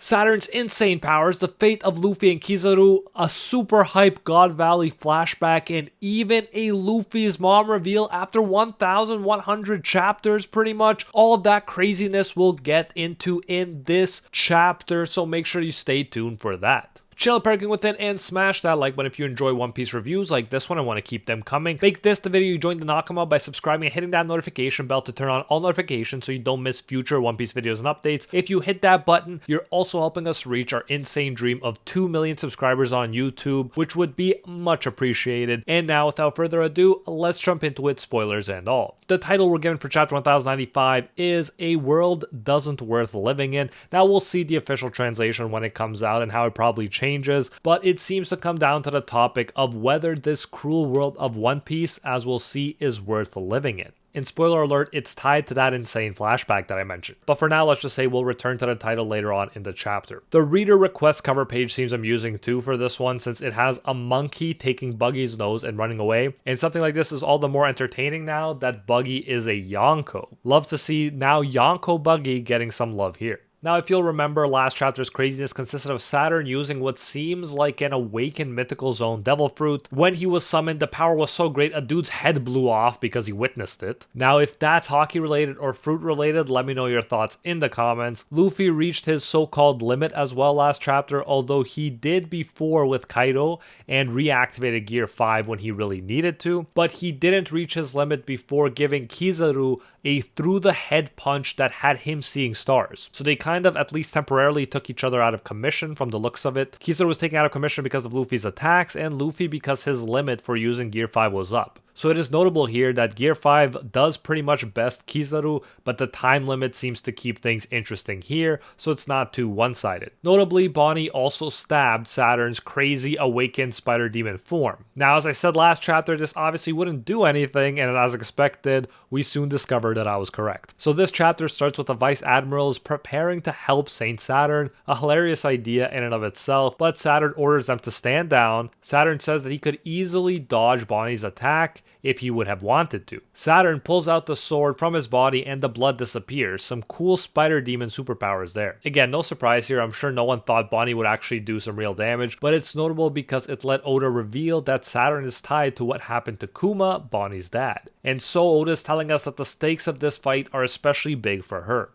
Saturn's insane powers, the fate of Luffy and Kizaru, a super hype God Valley flashback, and even a Luffy's mom reveal after 1,100 chapters pretty much. All of that craziness we'll get into in this chapter, so make sure you stay tuned for that. Chill parking with it and smash that like button if you enjoy One Piece reviews like this one and want to keep them coming. Make this the video you join the Nakama by subscribing and hitting that notification bell to turn on all notifications so you don't miss future One Piece videos and updates. If you hit that button, you're also helping us reach our insane dream of 2 million subscribers on YouTube, which would be much appreciated. And now, without further ado, let's jump into it, spoilers and all. The title we're given for chapter 1095 is A World Doesn't Worth Living In. Now we'll see the official translation when it comes out and how it probably changes, but it seems to come down to the topic of whether this cruel world of One Piece, as we'll see, is worth living in. And spoiler alert, it's tied to that insane flashback that I mentioned. But for now, let's just say we'll return to the title later on in the chapter. The reader request cover page seems amusing too for this one, since it has a monkey taking Buggy's nose and running away. And something like this is all the more entertaining now that Buggy is a Yonko. Love to see now Yonko Buggy getting some love here. Now, if you'll remember, last chapter's craziness consisted of Saturn using what seems like an awakened mythical zone devil fruit. When he was summoned, the power was so great a dude's head blew off because he witnessed it. Now, if that's hockey related or fruit related, let me know your thoughts in the comments. Luffy reached his so-called limit as well last chapter, although he did before with Kaido and reactivated Gear 5 when he really needed to, but he didn't reach his limit before giving Kizaru a through-the-head punch that had him seeing stars. So they kind of, at least temporarily, took each other out of commission from the looks of it. Kizaru was taken out of commission because of Luffy's attacks, and Luffy because his limit for using Gear 5 was up. So it is notable here that Gear 5 does pretty much best Kizaru, but the time limit seems to keep things interesting here, so it's not too one-sided. Notably, Bonnie also stabbed Saturn's crazy awakened spider demon form. Now, as I said last chapter, this obviously wouldn't do anything, and as expected, we soon discovered that I was correct. So this chapter starts with the Vice Admirals preparing to help Saint Saturn, a hilarious idea in and of itself, but Saturn orders them to stand down. Saturn says that he could easily dodge Bonnie's attack if he would have wanted to. Saturn pulls out the sword from his body and the blood disappears. Some cool spider demon superpowers there. Again, no surprise here, I'm sure no one thought Bonnie would actually do some real damage, but it's notable because it let Oda reveal that Saturn is tied to what happened to Kuma, Bonnie's dad. And so Oda is telling us that the stakes of this fight are especially big for her.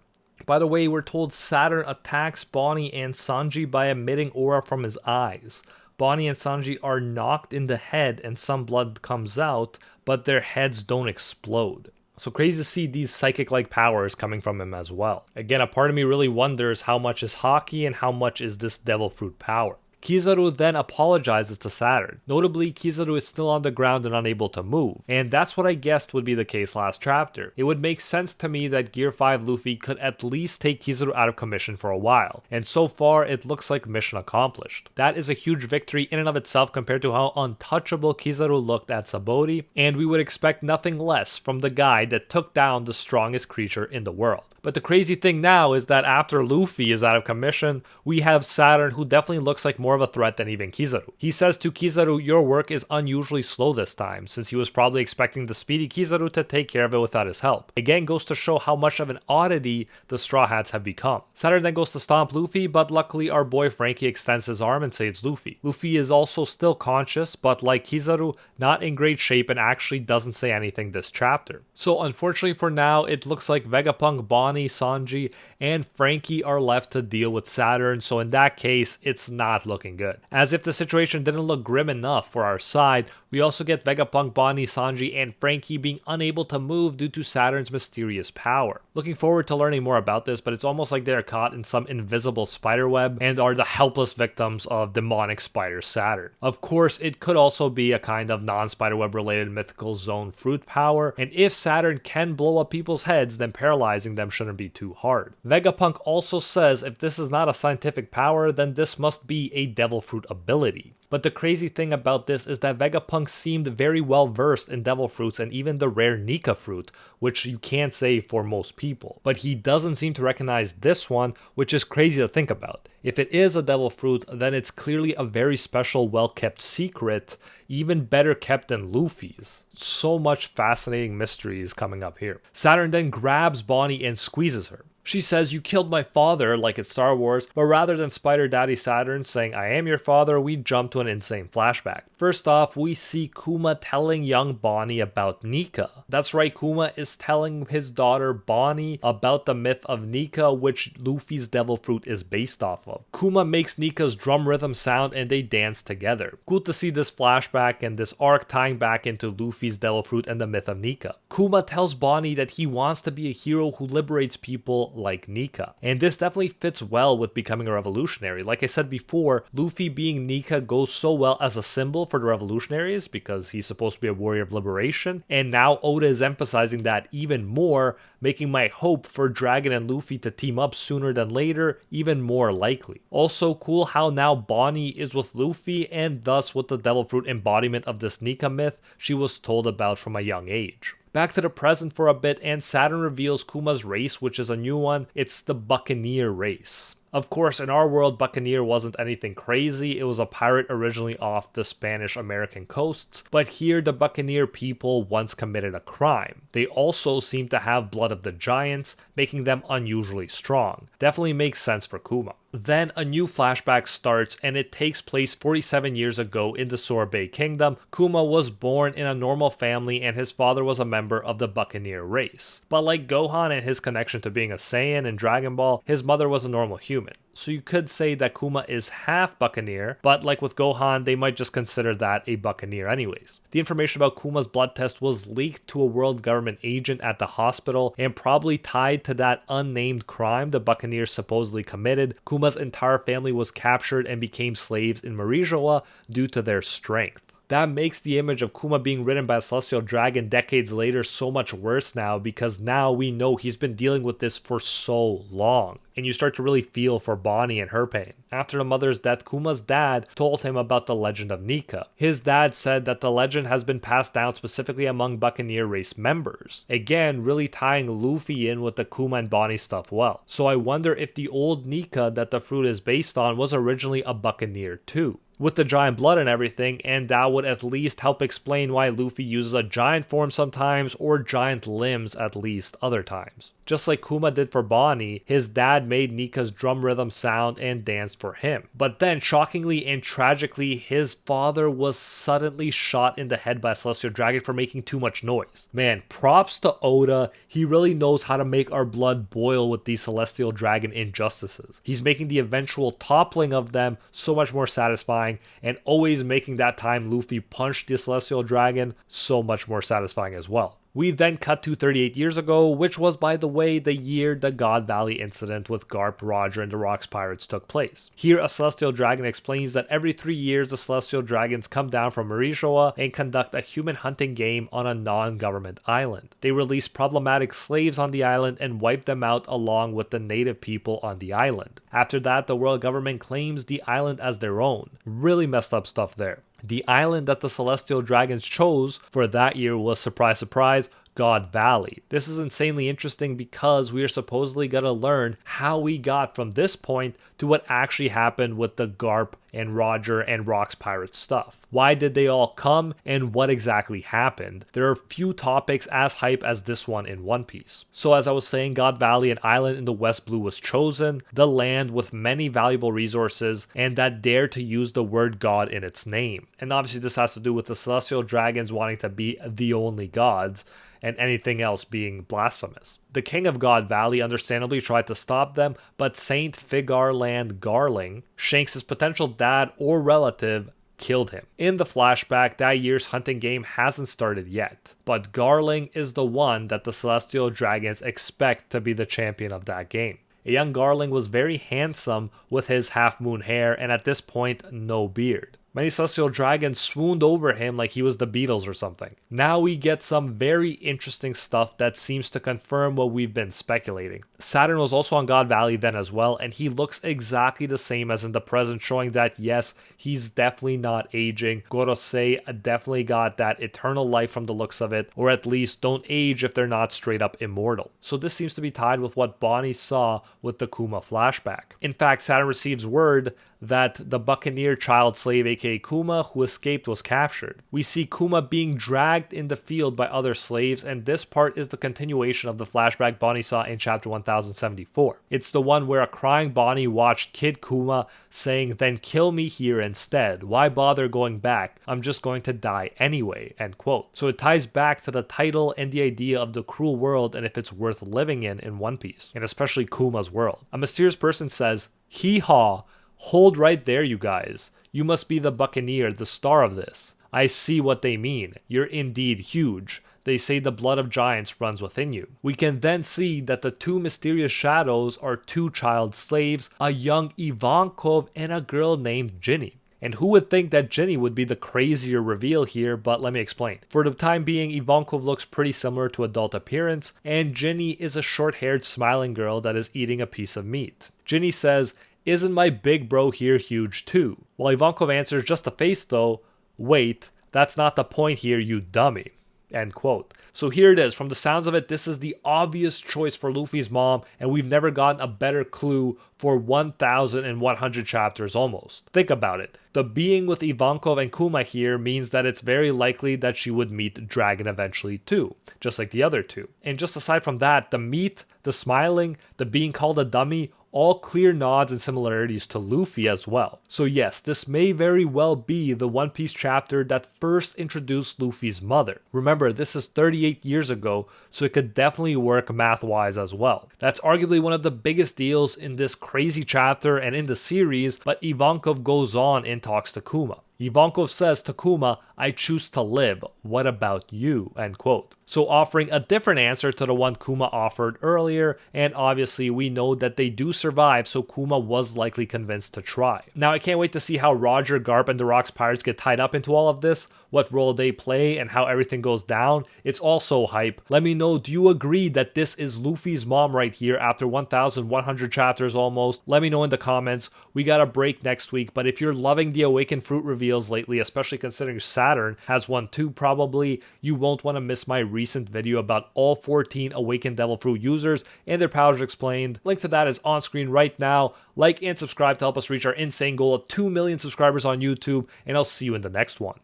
By the way, we're told Saturn attacks Bonnie and Sanji by emitting aura from his eyes. Bonnie and Sanji are knocked in the head and some blood comes out, but their heads don't explode. So crazy to see these psychic-like powers coming from him as well. Again, a part of me really wonders how much is hockey and how much is this devil fruit power. Kizaru then apologizes to Saturn. Notably, Kizaru is still on the ground and unable to move, and that's what I guessed would be the case last chapter. It would make sense to me that Gear 5 Luffy could at least take Kizaru out of commission for a while, and so far it looks like mission accomplished. That is a huge victory in and of itself compared to how untouchable Kizaru looked at Sabaody, and we would expect nothing less from the guy that took down the strongest creature in the world. But the crazy thing now is that after Luffy is out of commission, we have Saturn, who definitely looks like more of a threat than even Kizaru. He says to Kizaru, "Your work is unusually slow this time," since he was probably expecting the speedy Kizaru to take care of it without his help. Again, goes to show how much of an oddity the Straw Hats have become. Saturn then goes to stomp Luffy, but luckily our boy Frankie extends his arm and saves Luffy. Luffy is also still conscious, but like Kizaru, not in great shape and actually doesn't say anything this chapter. So unfortunately for now, it looks like Vegapunk, Bonnie, Sanji, and Frankie are left to deal with Saturn, so in that case, it's not looking good. As if the situation didn't look grim enough for our side, we also get Vegapunk, Bonnie, Sanji, and Frankie being unable to move due to Saturn's mysterious power. Looking forward to learning more about this, but it's almost like they're caught in some invisible spiderweb and are the helpless victims of demonic spider Saturn. Of course, it could also be a kind of non-spiderweb related mythical zone fruit power, and if Saturn can blow up people's heads, then paralyzing them shouldn't be too hard. Vegapunk also says if this is not a scientific power, then this must be a devil fruit ability. But the crazy thing about this is that Vegapunk seemed very well versed in devil fruits and even the rare Nika fruit, which you can't say for most people. But he doesn't seem to recognize this one, which is crazy to think about. If it is a devil fruit, then it's clearly a very special, well-kept secret, even better kept than Luffy's. So much fascinating mysteries coming up here. Saturn then grabs Bonnie and squeezes her. She says, "You killed my father," like it's Star Wars, but rather than Spider Daddy Saturn saying, "I am your father," we jump to an insane flashback. First off, we see Kuma telling young Bonnie about Nika. That's right, Kuma is telling his daughter Bonnie about the myth of Nika, which Luffy's Devil Fruit is based off of. Kuma makes Nika's drum rhythm sound and they dance together. Cool to see this flashback and this arc tying back into Luffy's Devil Fruit and the myth of Nika. Kuma tells Bonnie that he wants to be a hero who liberates people like Nika. And this definitely fits well with becoming a revolutionary. Like I said before, Luffy being Nika goes so well as a symbol for the revolutionaries because he's supposed to be a warrior of liberation. And now Oda is emphasizing that even more, making my hope for Dragon and Luffy to team up sooner than later even more likely. Also cool how now Bonnie is with Luffy and thus with the Devil Fruit embodiment of this Nika myth she was told about from a young age. Back to the present for a bit, and Saturn reveals Kuma's race, which is a new one. It's the Buccaneer race. Of course, in our world, Buccaneer wasn't anything crazy. It was a pirate originally off the Spanish-American coasts, but here the Buccaneer people once committed a crime. They also seem to have blood of the giants, making them unusually strong. Definitely makes sense for Kuma. Then a new flashback starts and it takes place 47 years ago in the Sorbet Kingdom. Kuma was born in a normal family and his father was a member of the Buccaneer race. But like Gohan and his connection to being a Saiyan in Dragon Ball, his mother was a normal human. So you could say that Kuma is half Buccaneer, but like with Gohan, they might just consider that a Buccaneer anyways. The information about Kuma's blood test was leaked to a world government agent at the hospital and probably tied to that unnamed crime the Buccaneers supposedly committed. Kuma's entire family was captured and became slaves in Marijoa due to their strength. That makes the image of Kuma being ridden by a celestial dragon decades later so much worse now, because now we know he's been dealing with this for so long. And you start to really feel for Bonnie and her pain. After the mother's death, Kuma's dad told him about the legend of Nika. His dad said that the legend has been passed down specifically among Buccaneer race members. Again, really tying Luffy in with the Kuma and Bonnie stuff well. So I wonder if the old Nika that the fruit is based on was originally a Buccaneer too, with the giant blood and everything, and that would at least help explain why Luffy uses a giant form sometimes, or giant limbs at least other times. Just like Kuma did for Bonnie, his dad made Nika's drum rhythm sound and dance for him. But then, shockingly and tragically, his father was suddenly shot in the head by a celestial dragon for making too much noise. Man, props to Oda, he really knows how to make our blood boil with these celestial dragon injustices. He's making the eventual toppling of them so much more satisfying, and always making that time Luffy punched the celestial dragon so much more satisfying as well. We then cut to 38 years ago, which was, by the way, the year the God Valley incident with Garp, Roger, and the Rocks Pirates took place. Here, a celestial dragon explains that every 3 years the celestial dragons come down from Marijoa and conduct a human hunting game on a non-government island. They release problematic slaves on the island and wipe them out along with the native people on the island. After that, the world government claims the island as their own. Really messed up stuff there. The island that the Celestial Dragons chose for that year was, surprise, surprise, God Valley. This is insanely interesting because we are supposedly going to learn how we got from this point to what actually happened with the Garp and Roger and Rocks Pirates stuff. Why did they all come and what exactly happened? There are few topics as hype as this one in One Piece. So as I was saying, God Valley, an island in the West Blue, was chosen, the land with many valuable resources and that dared to use the word God in its name. And obviously this has to do with the Celestial Dragons wanting to be the only gods, and anything else being blasphemous. The king of God Valley understandably tried to stop them, but Saint Figarland Garling, Shanks' potential dad or relative, killed him. In the flashback, that year's hunting game hasn't started yet, but Garling is the one that the Celestial Dragons expect to be the champion of that game. A young Garling was very handsome with his half-moon hair and at this point, no beard. Many celestial dragons swooned over him like he was the Beatles or something. Now we get some very interesting stuff that seems to confirm what we've been speculating. Saturn was also on God Valley then as well, and he looks exactly the same as in the present, showing that yes, he's definitely not aging. Gorosei definitely got that eternal life from the looks of it, or at least don't age if they're not straight up immortal. So this seems to be tied with what Bonnie saw with the Kuma flashback. In fact, Saturn receives word that the Buccaneer child slave, aka Kuma, who escaped, was captured. We see Kuma being dragged in the field by other slaves, and this part is the continuation of the flashback Bonnie saw in chapter 1074. It's the one where a crying Bonnie watched Kid Kuma saying, "Then kill me here instead. Why bother going back? I'm just going to die anyway," end quote. So it ties back to the title and the idea of the cruel world and if it's worth living in One Piece, and especially Kuma's world. A mysterious person says, "Hee-haw, hold right there, you guys. You must be the Buccaneer, the star of this. I see what they mean. You're indeed huge. They say the blood of giants runs within you." We can then see that the two mysterious shadows are two child slaves, a young Ivankov and a girl named Ginny. And who would think that Ginny would be the crazier reveal here, but let me explain. For the time being, Ivankov looks pretty similar to adult appearance, and Ginny is a short-haired smiling girl that is eating a piece of meat. Ginny says, "Isn't my big bro here huge too?" While Ivankov answers, "Just the face though." "Wait, that's not the point here, you dummy." End quote. So here it is. From the sounds of it, this is the obvious choice for Luffy's mom, and we've never gotten a better clue for 1,100 chapters almost. Think about it. The being with Ivankov and Kuma here means that it's very likely that she would meet Dragon eventually too, just like the other two. And just aside from that, the meat, the smiling, the being called a dummy, all clear nods and similarities to Luffy as well. So yes, this may very well be the One Piece chapter that first introduced Luffy's mother. Remember, this is 38 years ago, so it could definitely work math-wise as well. That's arguably one of the biggest deals in this crazy chapter and in the series, but Ivankov goes on and talks to Kuma. Ivankov says to Kuma, "I choose to live. What about you?" End quote. So offering a different answer to the one Kuma offered earlier, and obviously we know that they do survive, so Kuma was likely convinced to try. Now I can't wait to see how Roger, Garp, and the Rock's Pirates get tied up into all of this, what role they play, and how everything goes down. It's all so hype. Let me know, do you agree that this is Luffy's mom right here after 1,100 chapters almost? Let me know in the comments. We got a break next week, but if you're loving the Awakened Fruit reveals lately, especially considering Saturn has one too probably, you won't want to miss my recent video about all 14 Awakened Devil Fruit users and their powers explained. Link to that is on screen right now. Like and subscribe to help us reach our insane goal of 2 million subscribers on YouTube, and I'll see you in the next one.